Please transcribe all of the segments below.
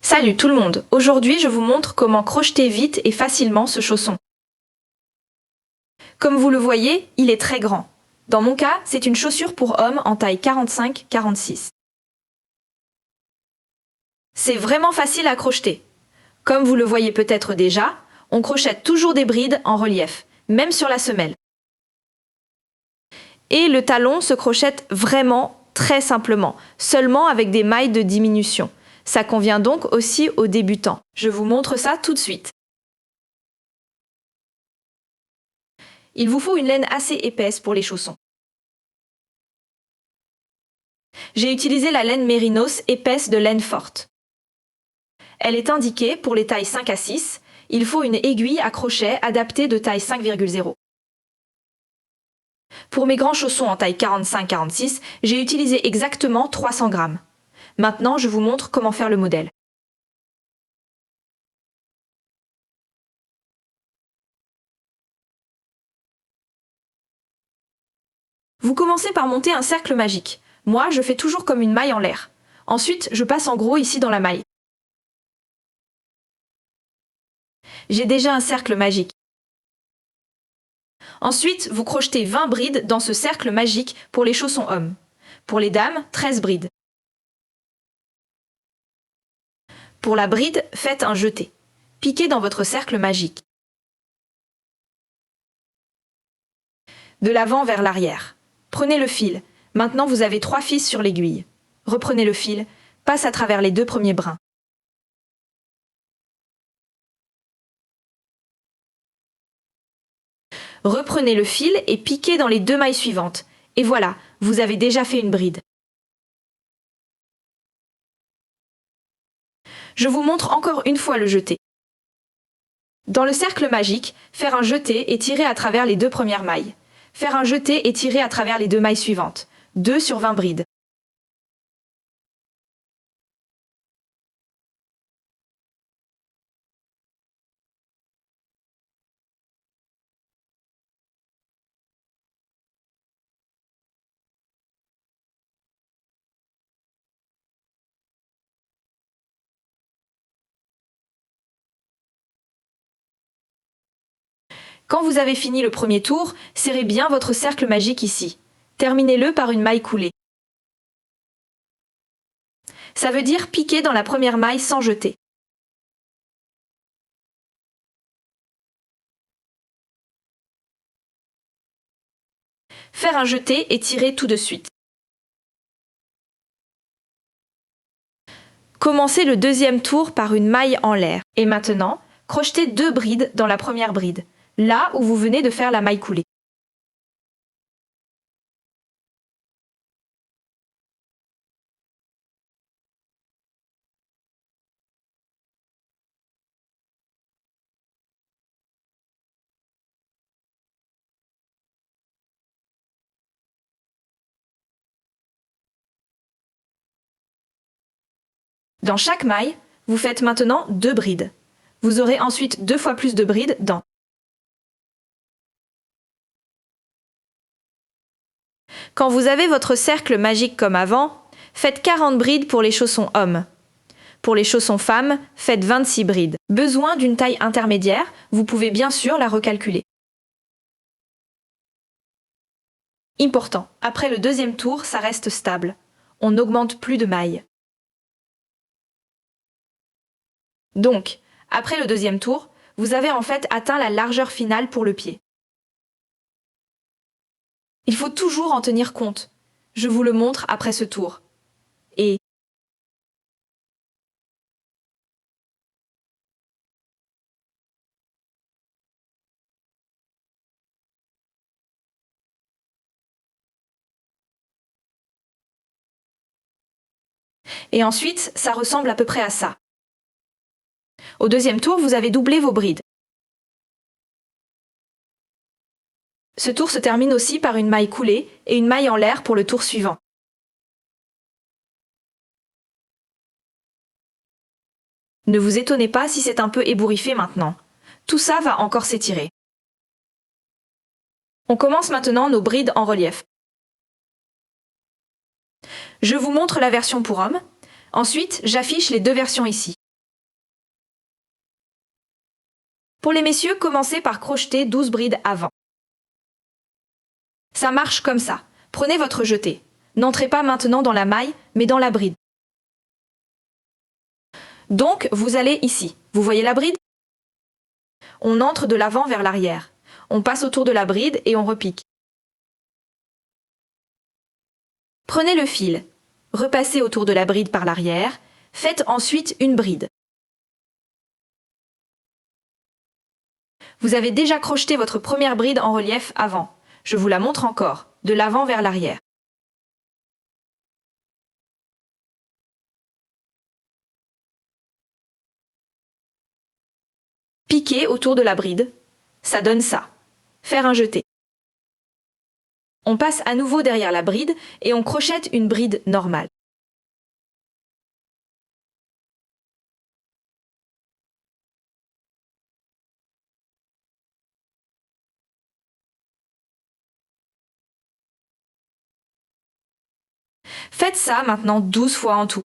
Salut tout le monde! Aujourd'hui, je vous montre comment crocheter vite et facilement ce chausson. Comme vous le voyez, il est très grand. Dans mon cas, c'est une chaussure pour homme en taille 45-46. C'est vraiment facile à crocheter. Comme vous le voyez peut-être déjà, on crochette toujours des brides en relief, même sur la semelle. Et le talon se crochette vraiment très simplement, seulement avec des mailles de diminution. Ça convient donc aussi aux débutants. Je vous montre ça tout de suite. Il vous faut une laine assez épaisse pour les chaussons. J'ai utilisé la laine Mérinos épaisse de laine forte. Elle est indiquée pour les tailles 5 à 6. Il faut une aiguille à crochet adaptée de taille 5,0. Pour mes grands chaussons en taille 45-46, j'ai utilisé exactement 300 grammes. Maintenant, je vous montre comment faire le modèle. Vous commencez par monter un cercle magique. Moi, je fais toujours comme une maille en l'air. Ensuite, je passe en gros ici dans la maille. J'ai déjà un cercle magique. Ensuite, vous crochetez 20 brides dans ce cercle magique pour les chaussons hommes. Pour les dames, 13 brides. Pour la bride, faites un jeté. Piquez dans votre cercle magique. De l'avant vers l'arrière. Prenez le fil. Maintenant, vous avez 3 fils sur l'aiguille. Reprenez le fil, passe à travers les 2 premiers brins. Reprenez le fil et piquez dans les 2 mailles suivantes. Et voilà, vous avez déjà fait une bride. Je vous montre encore une fois le jeté. Dans le cercle magique, faire un jeté et tirer à travers les 2 premières mailles. Faire un jeté et tirer à travers les 2 mailles suivantes. 2 sur 20 brides. Quand vous avez fini le premier tour, serrez bien votre cercle magique ici. Terminez-le par une maille coulée. Ça veut dire piquer dans la première maille sans jeter. Faire un jeté et tirer tout de suite. Commencez le deuxième tour par une maille en l'air. Et maintenant, crochetez 2 brides dans la première bride, là où vous venez de faire la maille coulée. Dans chaque maille, vous faites maintenant 2 brides. Vous aurez ensuite 2 fois plus de brides dans. Quand vous avez votre cercle magique comme avant, faites 40 brides pour les chaussons hommes. Pour les chaussons femmes, faites 26 brides. Besoin d'une taille intermédiaire, vous pouvez bien sûr la recalculer. Important, après le deuxième tour, ça reste stable. On n'augmente plus de mailles. Donc, après le deuxième tour, vous avez en fait atteint la largeur finale pour le pied. Il faut toujours en tenir compte. Je vous le montre après ce tour. Et ensuite, ça ressemble à peu près à ça. Au deuxième tour, vous avez doublé vos brides. Ce tour se termine aussi par une maille coulée et une maille en l'air pour le tour suivant. Ne vous étonnez pas si c'est un peu ébouriffé maintenant. Tout ça va encore s'étirer. On commence maintenant nos brides en relief. Je vous montre la version pour hommes. Ensuite, j'affiche les deux versions ici. Pour les messieurs, commencez par crocheter 12 brides avant. Ça marche comme ça. Prenez votre jeté. N'entrez pas maintenant dans la maille, mais dans la bride. Donc, vous allez ici. Vous voyez la bride? On entre de l'avant vers l'arrière. On passe autour de la bride et on repique. Prenez le fil. Repassez autour de la bride par l'arrière. Faites ensuite une bride. Vous avez déjà crocheté votre première bride en relief avant. Je vous la montre encore, de l'avant vers l'arrière. Piquez autour de la bride. Ça donne ça. Faire un jeté. On passe à nouveau derrière la bride et on crochette une bride normale. Faites ça maintenant 12 fois en tout.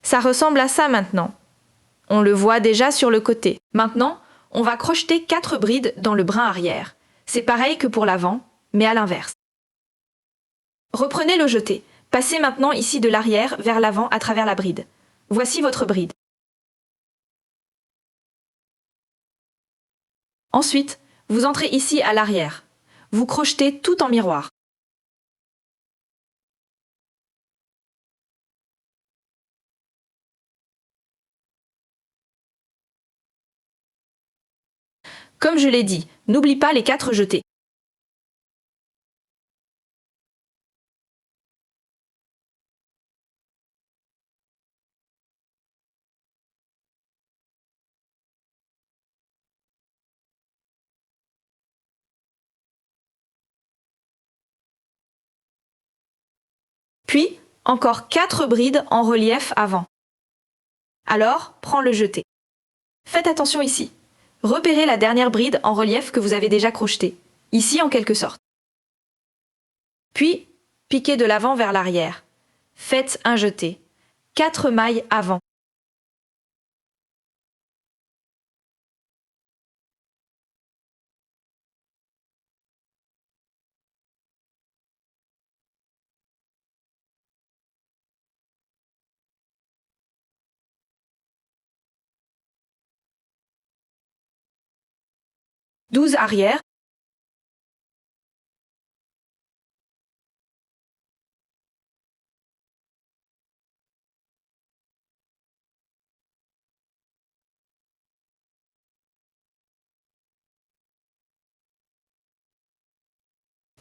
Ça ressemble à ça maintenant. On le voit déjà sur le côté. Maintenant, on va crocheter 4 brides dans le brin arrière. C'est pareil que pour l'avant, mais à l'inverse. Reprenez le jeté. Passez maintenant ici de l'arrière vers l'avant à travers la bride. Voici votre bride. Ensuite, vous entrez ici à l'arrière. Vous crochetez tout en miroir. Comme je l'ai dit, n'oublie pas les 4 jetés. Puis, encore 4 brides en relief avant. Alors, prends le jeté. Faites attention ici. Repérez la dernière bride en relief que vous avez déjà crochetée, ici en quelque sorte. Puis, piquez de l'avant vers l'arrière. Faites un jeté. 4 mailles avant. Douze arrière.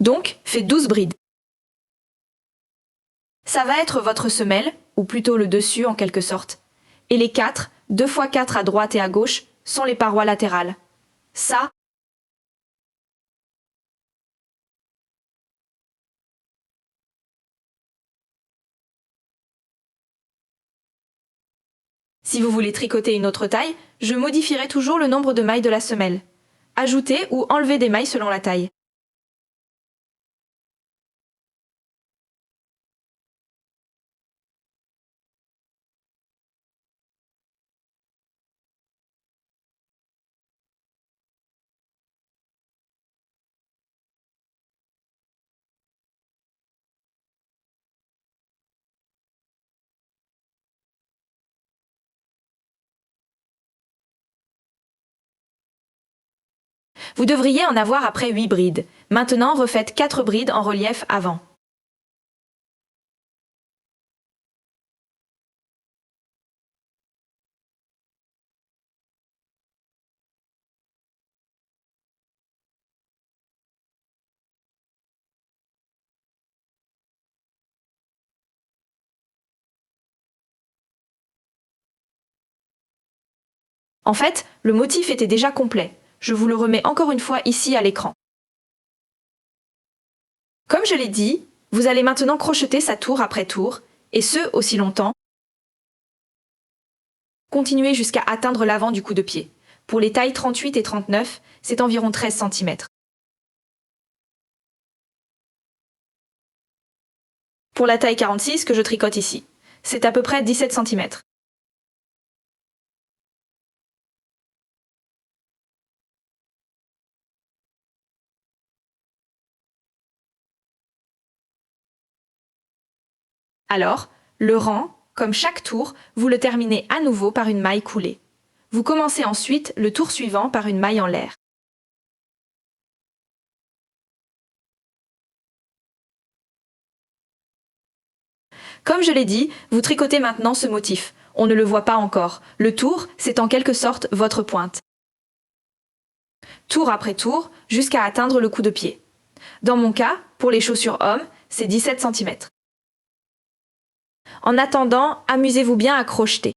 Donc, fait 12 brides. Ça va être votre semelle, ou plutôt le dessus en quelque sorte. Et les 4, 2 fois 4 à droite et à gauche, sont les parois latérales. Ça, si vous voulez tricoter une autre taille, je modifierai toujours le nombre de mailles de la semelle. Ajoutez ou enlevez des mailles selon la taille. Vous devriez en avoir après 8 brides. Maintenant, refaites 4 brides en relief avant. En fait, le motif était déjà complet. Je vous le remets encore une fois ici à l'écran. Comme je l'ai dit, vous allez maintenant crocheter sa tour après tour, et ce aussi longtemps. Continuez jusqu'à atteindre l'avant du coup de pied. Pour les tailles 38 et 39, c'est environ 13 cm. Pour la taille 46 que je tricote ici, c'est à peu près 17 cm. Alors, le rang, comme chaque tour, vous le terminez à nouveau par une maille coulée. Vous commencez ensuite le tour suivant par une maille en l'air. Comme je l'ai dit, vous tricotez maintenant ce motif. On ne le voit pas encore. Le tour, c'est en quelque sorte votre pointe. Tour après tour, jusqu'à atteindre le coup de pied. Dans mon cas, pour les chaussures hommes, c'est 17 cm. En attendant, amusez-vous bien à crocheter.